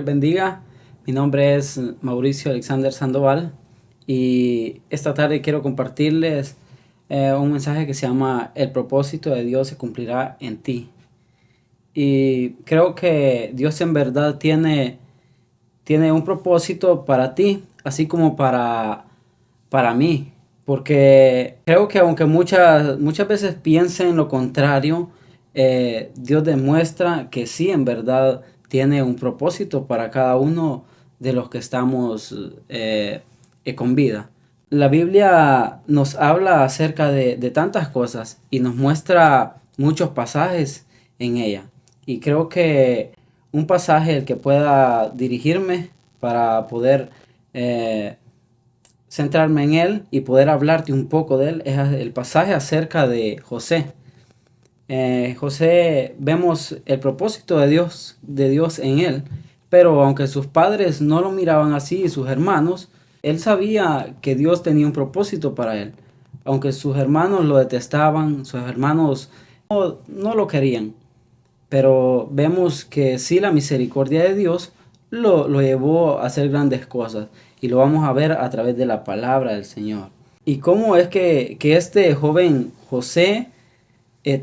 bendiga. Mi nombre es Mauricio Alexander Sandoval y esta tarde quiero compartirles un mensaje que se llama El propósito de Dios se cumplirá en ti. Y creo que Dios en verdad tiene un propósito para ti, así como para mí. Porque creo que aunque muchas veces piensen lo contrario, Dios demuestra que sí, en verdad tiene un propósito para cada uno de los que estamos con vida. La Biblia nos habla acerca de tantas cosas y nos muestra muchos pasajes en ella. Y creo que un pasaje el que pueda dirigirme para poder centrarme en él y poder hablarte un poco de él es el pasaje acerca de José. José, vemos el propósito de Dios en él, pero aunque sus padres no lo miraban así y sus hermanos, él sabía que Dios tenía un propósito para él. Aunque sus hermanos lo detestaban, sus hermanos no lo querían, pero vemos que sí, la misericordia de Dios lo llevó a hacer grandes cosas y lo vamos a ver a través de la palabra del Señor. Y cómo es que este joven José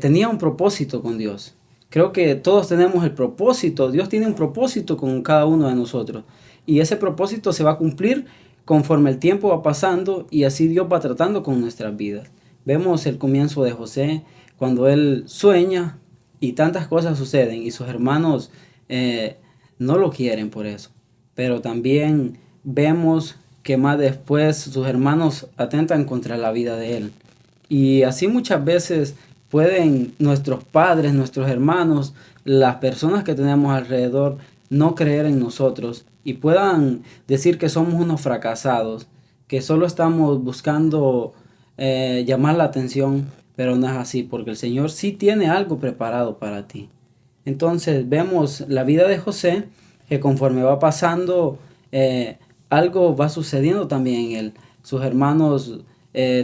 tenía un propósito con Dios. Creo que todos tenemos el propósito. Dios tiene un propósito con cada uno de nosotros. Y ese propósito se va a cumplir conforme el tiempo va pasando y así Dios va tratando con nuestras vidas. Vemos el comienzo de José cuando él sueña y tantas cosas suceden y sus hermanos no lo quieren por eso. Pero también vemos que más después sus hermanos atentan contra la vida de él. Y así muchas veces pueden nuestros padres, nuestros hermanos, las personas que tenemos alrededor no creer en nosotros y puedan decir que somos unos fracasados, que solo estamos buscando llamar la atención, pero no es así, porque el Señor sí tiene algo preparado para ti. Entonces vemos la vida de José, que conforme va pasando, algo va sucediendo también en él. Sus hermanos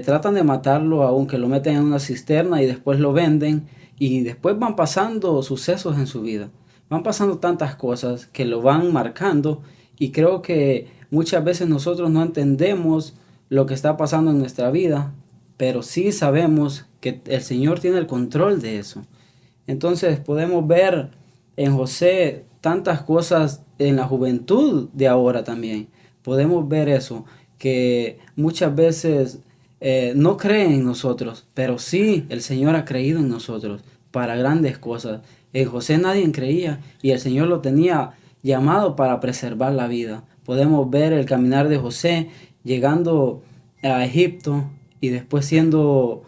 tratan de matarlo, aunque lo meten en una cisterna y después lo venden, y después van pasando sucesos en su vida. Van pasando tantas cosas que lo van marcando y creo que muchas veces nosotros no entendemos lo que está pasando en nuestra vida, pero sí sabemos que el Señor tiene el control de eso. Entonces podemos ver en José tantas cosas en la juventud de ahora también. Podemos ver eso, que muchas veces no creen en nosotros, pero sí el Señor ha creído en nosotros para grandes cosas. En José nadie creía y el Señor lo tenía llamado para preservar la vida. Podemos ver el caminar de José llegando a Egipto y después siendo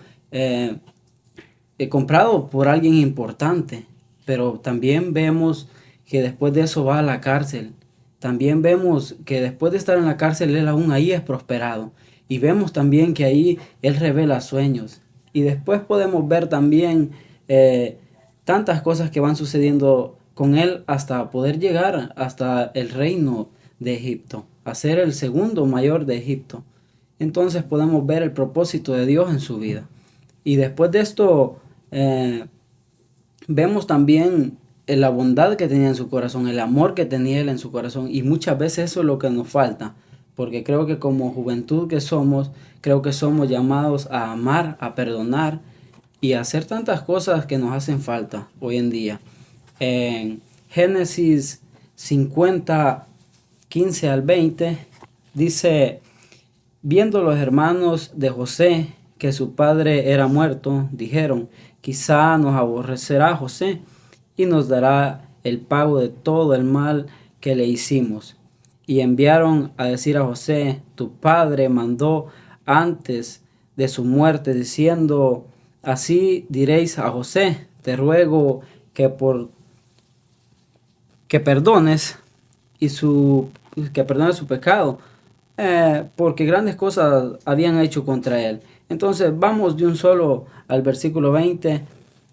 comprado por alguien importante, pero también vemos que después de eso va a la cárcel. También vemos que después de estar en la cárcel, él aún ahí es prosperado. Y vemos también que ahí él revela sueños. Y después podemos ver también tantas cosas que van sucediendo con él hasta poder llegar hasta el reino de Egipto, a ser el segundo mayor de Egipto. Entonces podemos ver el propósito de Dios en su vida. Y después de esto vemos también la bondad que tenía en su corazón, el amor que tenía él en su corazón. Y muchas veces eso es lo que nos falta. Porque creo que como juventud que somos, creo que somos llamados a amar, a perdonar y a hacer tantas cosas que nos hacen falta hoy en día. En Génesis 50, 15 al 20, dice: viendo los hermanos de José que su padre era muerto, dijeron: quizá nos aborrecerá José y nos dará el pago de todo el mal que le hicimos. Y enviaron a decir a José: tu padre mandó antes de su muerte, diciendo: así diréis a José, te ruego que perdones que perdone su pecado, porque grandes cosas habían hecho contra él. Entonces vamos de un solo al versículo 20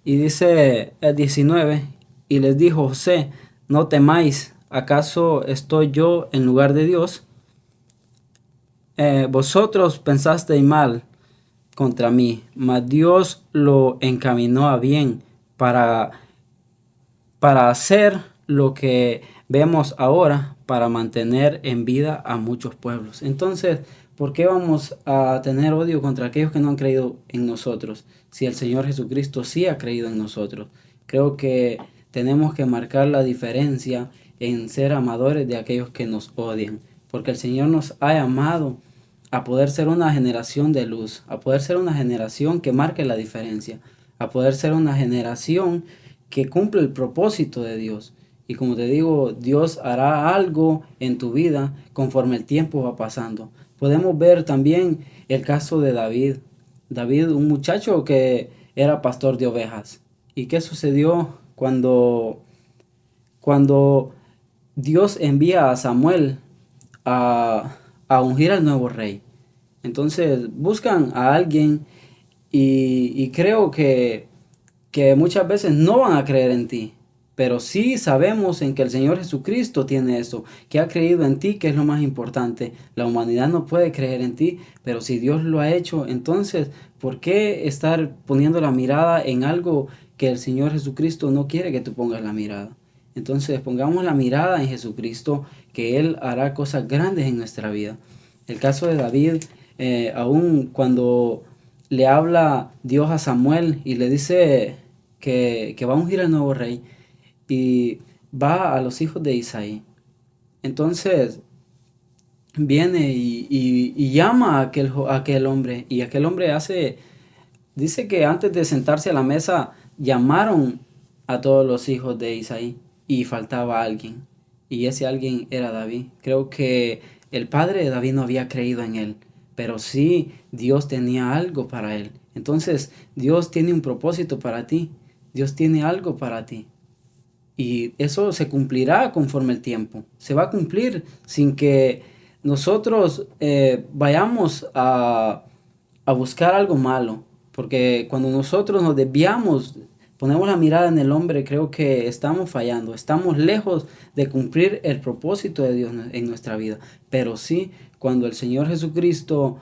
y dice el 19: y les dijo José: no temáis, ¿acaso estoy yo en lugar de Dios? Vosotros pensasteis mal contra mí, mas Dios lo encaminó a bien para hacer lo que vemos ahora para mantener en vida a muchos pueblos. Entonces, ¿por qué vamos a tener odio contra aquellos que no han creído en nosotros? Si el Señor Jesucristo sí ha creído en nosotros. Creo que tenemos que marcar la diferencia en ser amadores de aquellos que nos odian, porque el Señor nos ha llamado a poder ser una generación de luz, a poder ser una generación que marque la diferencia, a poder ser una generación que cumple el propósito de Dios. Y como te digo, Dios hará algo en tu vida conforme el tiempo va pasando. Podemos ver también el caso de David. David, un muchacho que era pastor de ovejas. ¿Y qué sucedió cuando Dios envía a Samuel a ungir al nuevo rey? Entonces buscan a alguien y creo que muchas veces no van a creer en ti. Pero sí sabemos en que el Señor Jesucristo tiene eso, que ha creído en ti, que es lo más importante. La humanidad no puede creer en ti, pero si Dios lo ha hecho, entonces, ¿por qué estar poniendo la mirada en algo que el Señor Jesucristo no quiere que tú pongas la mirada? Entonces, pongamos la mirada en Jesucristo, que Él hará cosas grandes en nuestra vida. El caso de David, aún cuando le habla Dios a Samuel y le dice que va a ungir al nuevo rey, y va a los hijos de Isaí. Entonces viene y llama a aquel hombre, y aquel hombre dice que antes de sentarse a la mesa llamaron a todos los hijos de Isaí y faltaba alguien, y ese alguien era David. Creo que el padre de David no había creído en él, pero sí Dios tenía algo para él. Entonces Dios tiene un propósito para ti, Dios tiene algo para ti. Y eso se cumplirá conforme el tiempo. Se va a cumplir sin que nosotros vayamos a buscar algo malo. Porque cuando nosotros nos desviamos, ponemos la mirada en el hombre, creo que estamos fallando. Estamos lejos de cumplir el propósito de Dios en nuestra vida. Pero sí, cuando el Señor Jesucristo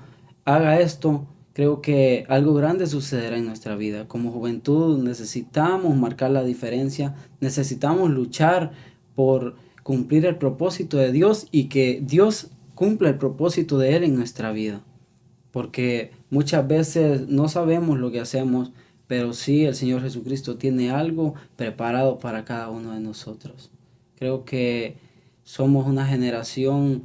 haga esto, creo que algo grande sucederá en nuestra vida. Como juventud necesitamos marcar la diferencia, necesitamos luchar por cumplir el propósito de Dios y que Dios cumpla el propósito de Él en nuestra vida. Porque muchas veces no sabemos lo que hacemos, pero sí el Señor Jesucristo tiene algo preparado para cada uno de nosotros. Creo que somos una generación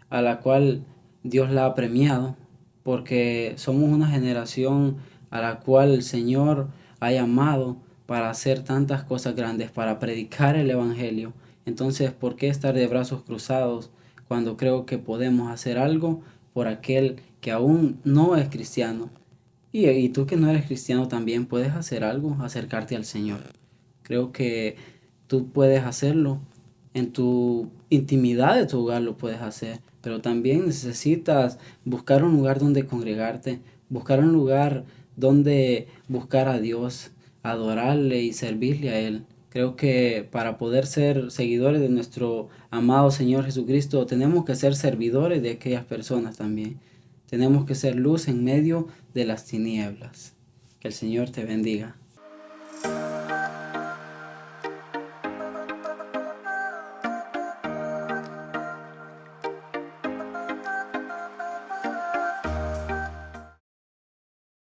a la cual Dios la ha premiado, porque somos una generación a la cual el Señor ha llamado para hacer tantas cosas grandes, para predicar el Evangelio. Entonces, ¿por qué estar de brazos cruzados cuando creo que podemos hacer algo por aquel que aún no es cristiano? Y tú que no eres cristiano también puedes hacer algo, acercarte al Señor. Creo que tú puedes hacerlo en tu intimidad de tu hogar, lo puedes hacer, pero también necesitas buscar un lugar donde congregarte, buscar un lugar donde buscar a Dios, adorarle y servirle a Él. Creo que para poder ser seguidores de nuestro amado Señor Jesucristo, tenemos que ser servidores de aquellas personas también. Tenemos que ser luz en medio de las tinieblas. Que el Señor te bendiga.